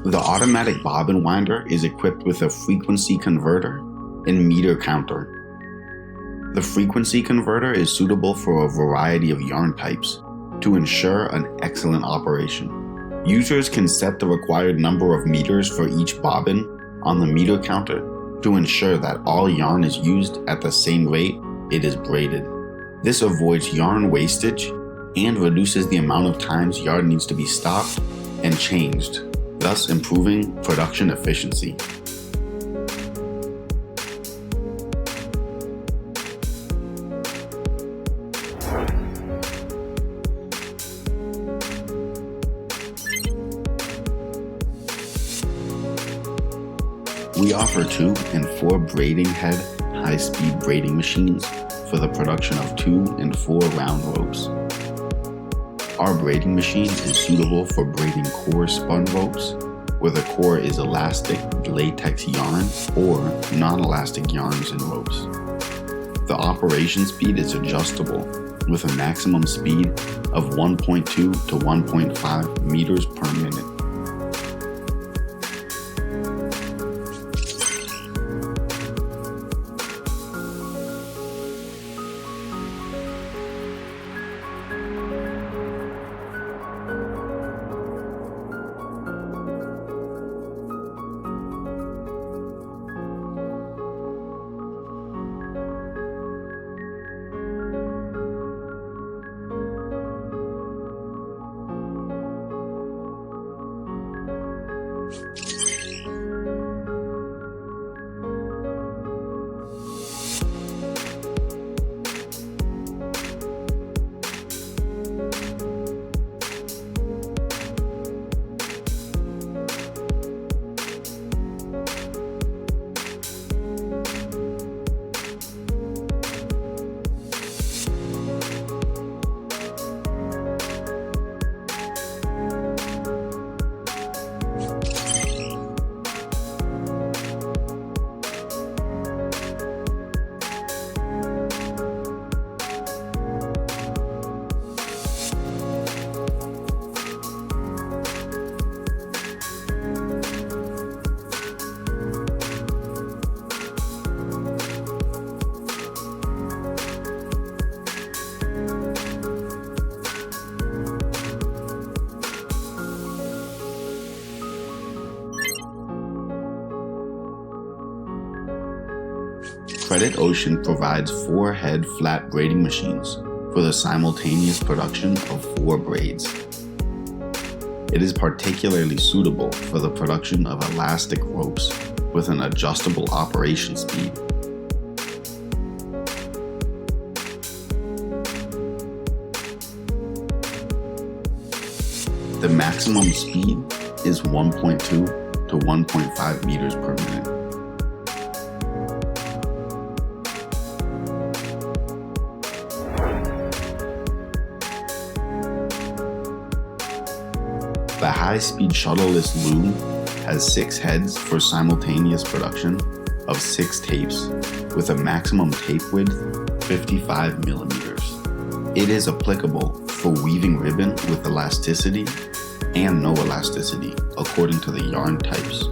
The automatic bobbin winder is equipped with a frequency converter and meter counter. The frequency converter is suitable for a variety of yarn types to ensure an excellent operation. Users can set the required number of meters for each bobbin on the meter counter to ensure that all yarn is used at the same rate it is braided. This avoids yarn wastage and reduces the amount of times yarn needs to be stopped and changed, thus improving production efficiency. We offer 2 and 4 braiding head high-speed braiding machines for the production of 2 and 4 round ropes. Our braiding machine is suitable for braiding core spun ropes, where the core is elastic latex yarn or non-elastic yarns and ropes. The operation speed is adjustable with a maximum speed of 1.2 to 1.5 meters per minute. Credit Ocean provides 4 head flat braiding machines for the simultaneous production of 4 braids. It is particularly suitable for the production of elastic ropes with an adjustable operation speed. The maximum speed is 1.2 to 1.5 meters per minute. The high-speed shuttleless loom has 6 heads for simultaneous production of 6 tapes with a maximum tape width 55 millimeters. It is applicable for weaving ribbon with elasticity and no elasticity according to the yarn types.